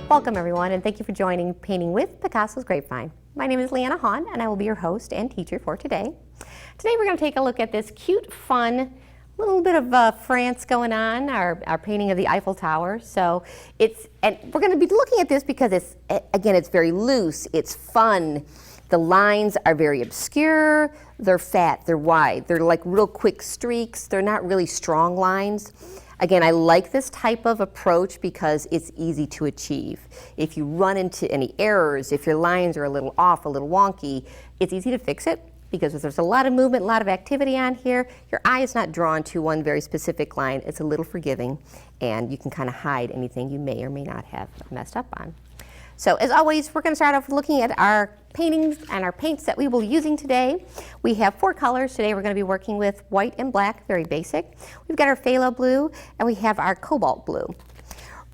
Welcome everyone, and thank you for joining Painting with Picasso's Grapevine. My name is Leanna Haun, and I will be your host and teacher for today. Today we're going to take a look at this cute, fun, little bit of France going on, our painting of the Eiffel Tower. So and we're going to be looking at this because it's very loose, it's fun. The lines are very obscure, they're fat, they're wide, they're like real quick streaks, they're not really strong lines. Again, I like this type of approach because it's easy to achieve. If you run into any errors, if your lines are a little off, a little wonky, it's easy to fix it because if there's a lot of movement, a lot of activity on here, your eye is not drawn to one very specific line. It's a little forgiving, and you can kind of hide anything you may or may not have messed up on. So as always, we're going to start off looking at our paintings and our paints that we will be using today. We have 4 colors. Today we're going to be working with white and black, very basic. We've got our phthalo blue and we have our cobalt blue.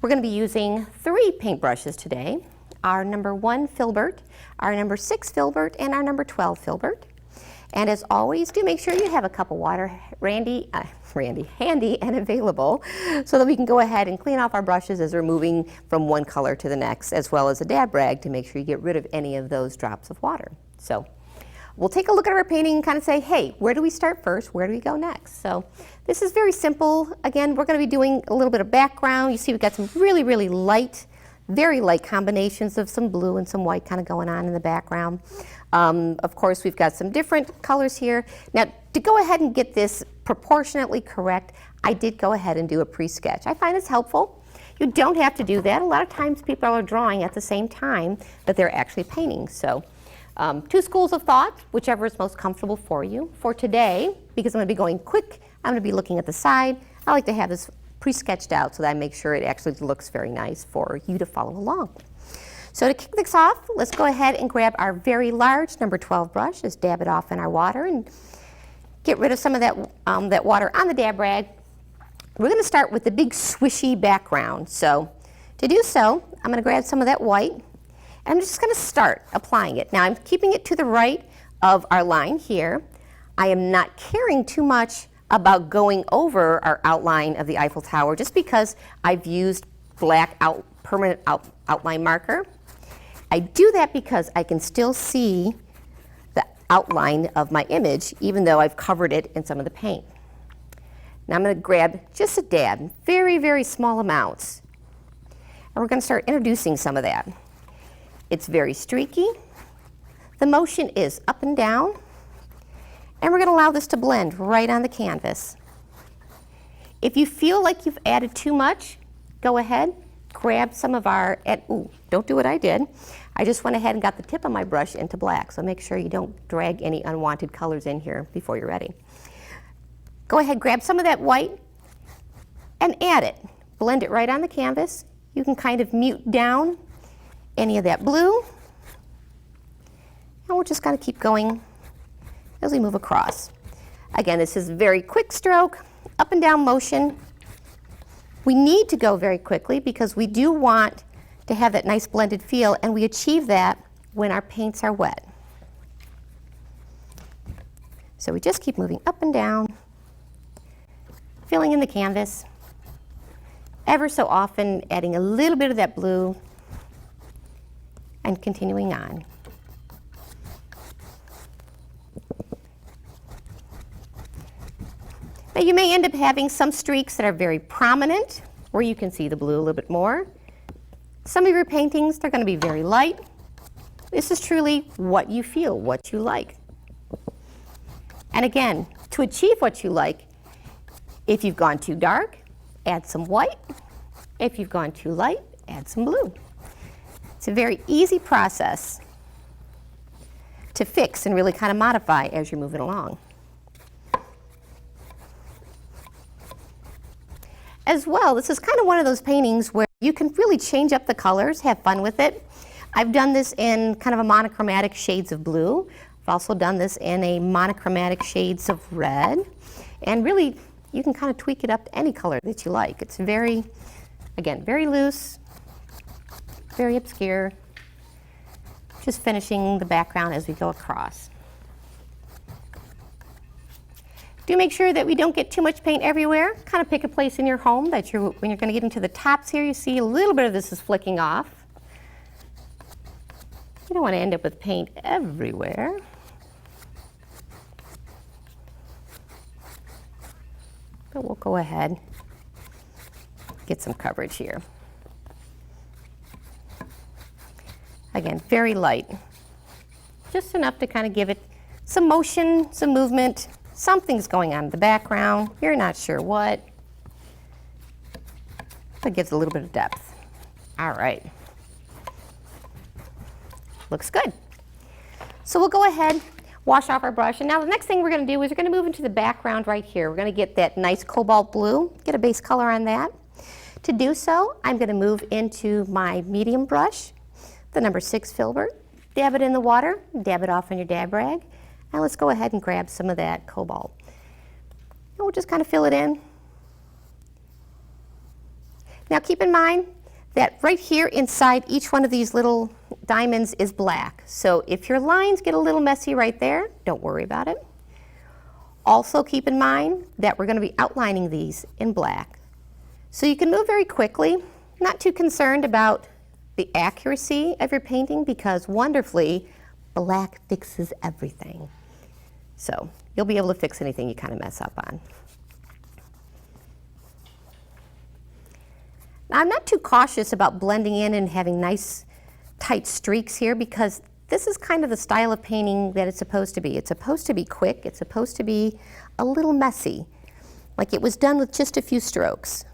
We're going to be using 3 paintbrushes today. Our number 1 filbert, our number 6 filbert, and our number 12 filbert. And as always, do make sure you have a cup of water handy and available so that we can go ahead and clean off our brushes as we're moving from one color to the next, as well as a dab rag to make sure you get rid of any of those drops of water. So we'll take a look at our painting and kind of say, hey, where do we start first? Where do we go next? So this is very simple. Again, we're going to be doing a little bit of background. You see we've got some really, really light, very light combinations of some blue and some white kind of going on in the background. Of course, we've got some different colors here. Now, to go ahead and get this proportionately correct, I did go ahead and do a pre-sketch. I find it's helpful. You don't have to do that. A lot of times people are drawing at the same time that they're actually painting. So 2 schools of thought, whichever is most comfortable for you. For today, because I'm going to be going quick, I'm going to be looking at the side. I like to have this pre-sketched out so that I make sure it actually looks very nice for you to follow along. So to kick this off, let's go ahead and grab our very large number 12 brush, just dab it off in our water and get rid of some of that water on the dab rag. We're going to start with the big swishy background. So to do so, I'm going to grab some of that white and I'm just going to start applying it. Now I'm keeping it to the right of our line here. I am not caring too much about going over our outline of the Eiffel Tower just because I've used black permanent outline marker. I do that because I can still see the outline of my image even though I've covered it in some of the paint. Now I'm going to grab just a dab, very, very small amounts, and we're going to start introducing some of that. It's very streaky. The motion is up and down, and we're going to allow this to blend right on the canvas. If you feel like you've added too much, go ahead, grab some of our, don't do what I did. I just went ahead and got the tip of my brush into black, so make sure you don't drag any unwanted colors in here before you're ready. Go ahead, grab some of that white and add it. Blend it right on the canvas. You can kind of mute down any of that blue. And we're just going to keep going as we move across. Again, this is a very quick stroke, up and down motion. We need to go very quickly because we do want to have that nice blended feel, and we achieve that when our paints are wet. So we just keep moving up and down, filling in the canvas, ever so often adding a little bit of that blue and continuing on. Now you may end up having some streaks that are very prominent where you can see the blue a little bit more. Some of your paintings, they're going to be very light. This is truly what you feel, what you like. And again, to achieve what you like, if you've gone too dark, add some white. If you've gone too light, add some blue. It's a very easy process to fix and really kind of modify as you're moving along. As well, this is kind of one of those paintings where you can really change up the colors, have fun with it. I've done this in kind of a monochromatic shades of blue. I've also done this in a monochromatic shades of red. And really, you can kind of tweak it up to any color that you like. It's very, again, very loose, very obscure. Just finishing the background as we go across. Do make sure that we don't get too much paint everywhere. Kind of pick a place in your home that when you're going to get into the tops here, you see a little bit of this is flicking off. You don't want to end up with paint everywhere. But we'll go ahead, get some coverage here. Again, very light. Just enough to kind of give it some motion, some movement. Something's going on in the background. You're not sure what. But gives a little bit of depth. All right. Looks good. So we'll go ahead, wash off our brush. And now the next thing we're going to do is we're going to move into the background right here. We're going to get that nice cobalt blue, get a base color on that. To do so, I'm going to move into my medium brush, the number 6 filbert, dab it in the water, dab it off on your dab rag, and let's go ahead and grab some of that cobalt. And we'll just kind of fill it in. Now keep in mind that right here inside each one of these little diamonds is black. So if your lines get a little messy right there, don't worry about it. Also keep in mind that we're going to be outlining these in black. So you can move very quickly, not too concerned about the accuracy of your painting because wonderfully, black fixes everything. So you'll be able to fix anything you kind of mess up on. Now, I'm not too cautious about blending in and having nice tight streaks here because this is kind of the style of painting that it's supposed to be. It's supposed to be quick, it's supposed to be a little messy, like it was done with just a few strokes.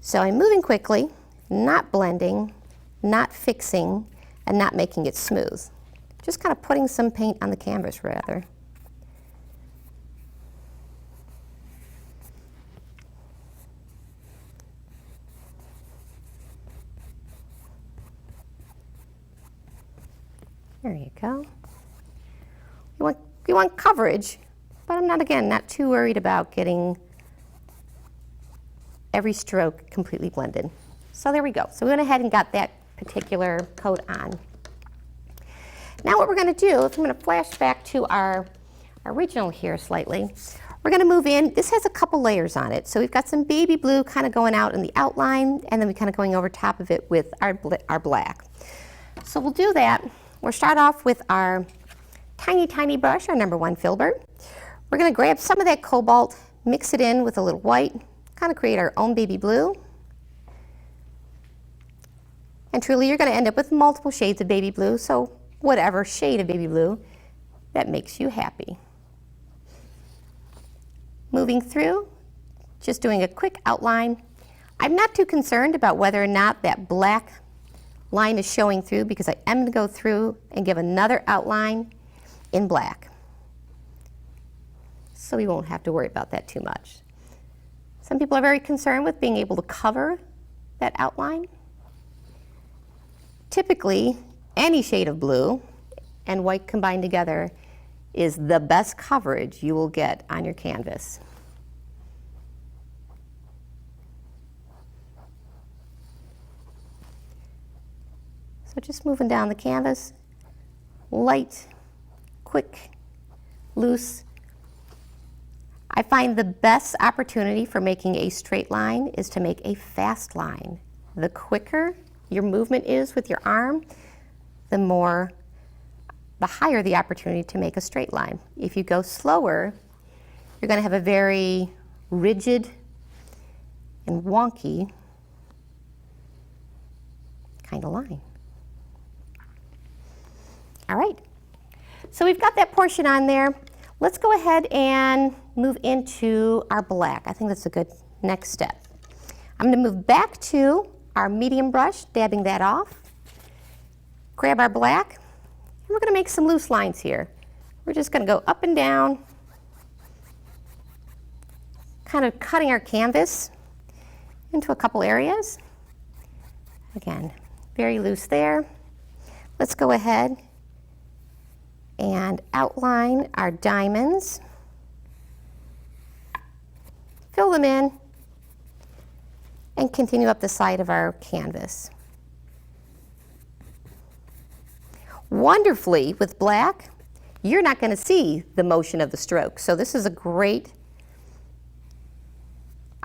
So I'm moving quickly, not blending, not fixing, and not making it smooth. Just kind of putting some paint on the canvas rather. There you go. You want coverage, but I'm not too worried about getting every stroke completely blended. So there we go. So we went ahead and got that particular coat on. Now what we're going to do is I'm going to flash back to our original here slightly. We're going to move in. This has a couple layers on it. So we've got some baby blue kind of going out in the outline, and then we kind of going over top of it with our black. So we'll do that. We'll start off with our tiny, tiny brush, our number 1 filbert. We're going to grab some of that cobalt, mix it in with a little white, kind of create our own baby blue. And truly, you're going to end up with multiple shades of baby blue, so whatever shade of baby blue that makes you happy. Moving through, just doing a quick outline. I'm not too concerned about whether or not that black line is showing through because I am going to go through and give another outline in black. So we won't have to worry about that too much. Some people are very concerned with being able to cover that outline. Typically, any shade of blue and white combined together is the best coverage you will get on your canvas. So just moving down the canvas, light, quick, loose. I find the best opportunity for making a straight line is to make a fast line. The quicker your movement is with your arm, the higher the opportunity to make a straight line. If you go slower, you're going to have a very rigid and wonky kind of line. All right, so we've got that portion on there. Let's go ahead and move into our black. I think that's a good next step. I'm going to move back to our medium brush, dabbing that off. Grab our black, and we're going to make some loose lines here. We're just going to go up and down, kind of cutting our canvas into a couple areas. Again, very loose there. Let's go ahead and outline our diamonds. Fill them in and continue up the side of our canvas. Wonderfully, with black, you're not going to see the motion of the stroke. So this is a great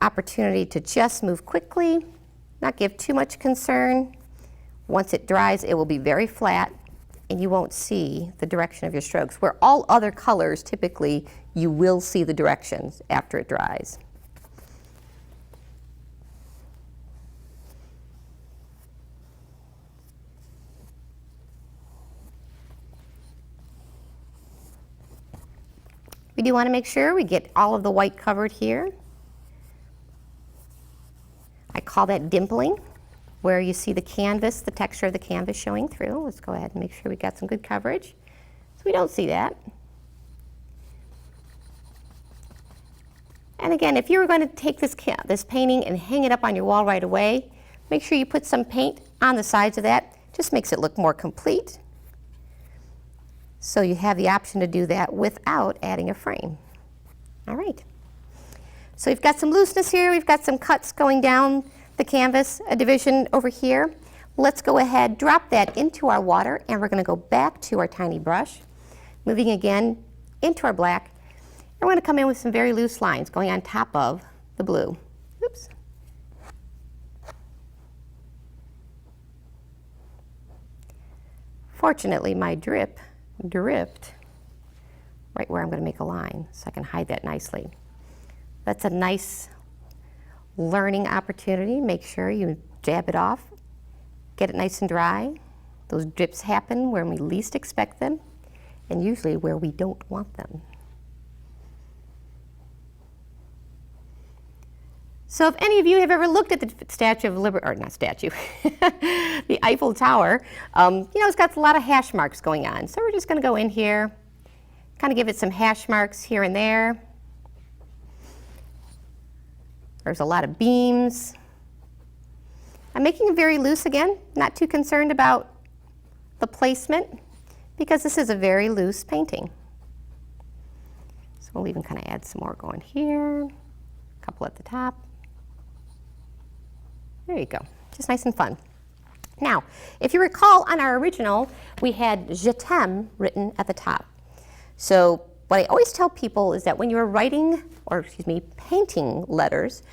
opportunity to just move quickly, not give too much concern. Once it dries, it will be very flat, and you won't see the direction of your strokes, where all other colors, typically, you will see the directions after it dries. We do want to make sure we get all of the white covered here. I call that dimpling, where you see the canvas, the texture of the canvas showing through. Let's go ahead and make sure we got some good coverage. So we don't see that. And again, if you were going to take this painting and hang it up on your wall right away, make sure you put some paint on the sides of that. Just makes it look more complete. So you have the option to do that without adding a frame. All right. So we've got some looseness here. We've got some cuts going down the canvas, a division over here. Let's go ahead, drop that into our water, and we're going to go back to our tiny brush, moving again into our black. And we're going to come in with some very loose lines going on top of the blue. Oops. Fortunately, my drip dripped right where I'm going to make a line, so I can hide that nicely. That's a nice learning opportunity. Make sure you dab it off, get it nice and dry. Those drips happen when we least expect them, and usually where we don't want them. So if any of you have ever looked at the Statue of Liberty, or not statue, the Eiffel Tower, it's got a lot of hash marks going on. So we're just going to go in here, kind of give it some hash marks here and there. There's a lot of beams. I'm making it very loose again, not too concerned about the placement, because this is a very loose painting. So we'll even kind of add some more going here, a couple at the top. There you go, just nice and fun. Now, if you recall on our original, we had Je t'aime written at the top. So what I always tell people is that when you're writing, or painting letters,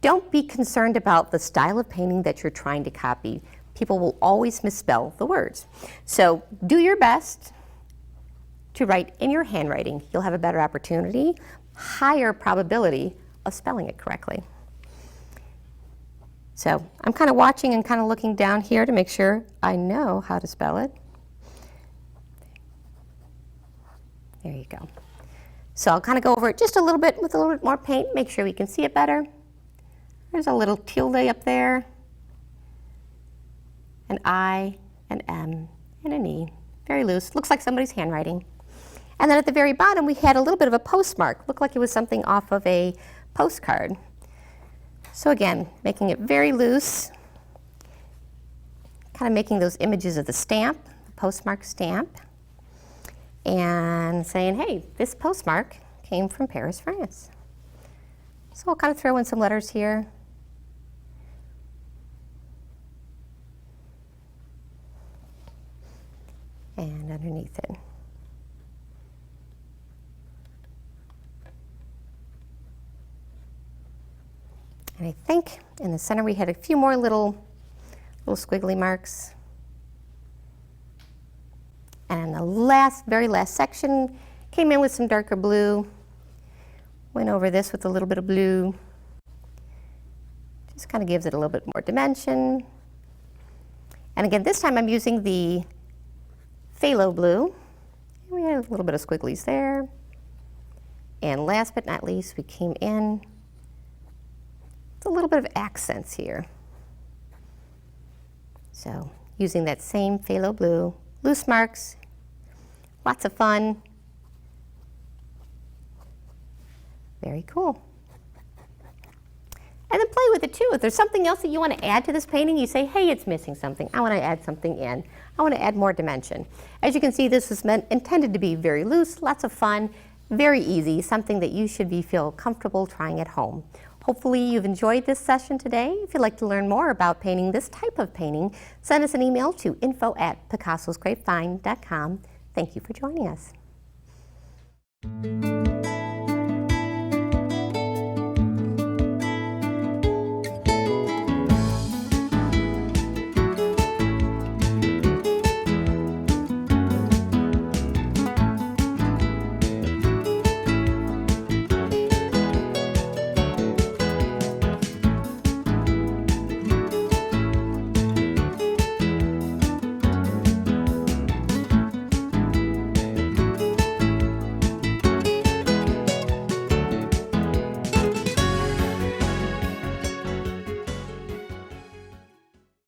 don't be concerned about the style of painting that you're trying to copy. People will always misspell the words. So do your best to write in your handwriting. You'll have a better opportunity, higher probability of spelling it correctly. So I'm kind of watching and kind of looking down here to make sure I know how to spell it. There you go. So I'll kind of go over it just a little bit with a little bit more paint, make sure we can see it better. There's a little tilde up there, an I, an M, and an E. Very loose, looks like somebody's handwriting. And then at the very bottom we had a little bit of a postmark, looked like it was something off of a postcard. So again, making it very loose, kind of making those images of the stamp, the postmark stamp, and saying, hey, this postmark came from Paris, France. So I'll kind of throw in some letters here. And underneath it. And I think in the center we had a few more little squiggly marks. And the very last section came in with some darker blue. Went over this with a little bit of blue. Just kind of gives it a little bit more dimension. And again, this time I'm using the phthalo blue. And we had a little bit of squigglies there. And last but not least, we came in with a little bit of accents here. So using that same phthalo blue, loose marks, lots of fun. Very cool. And then play with it too. If there's something else that you want to add to this painting, you say, hey, it's missing something. I want to add something in. I want to add more dimension. As you can see, this is intended to be very loose, lots of fun, very easy, something that you should feel comfortable trying at home. Hopefully you've enjoyed this session today. If you'd like to learn more about painting this type of painting, send us an email to info@picassosgrapevine.com. Thank you for joining us.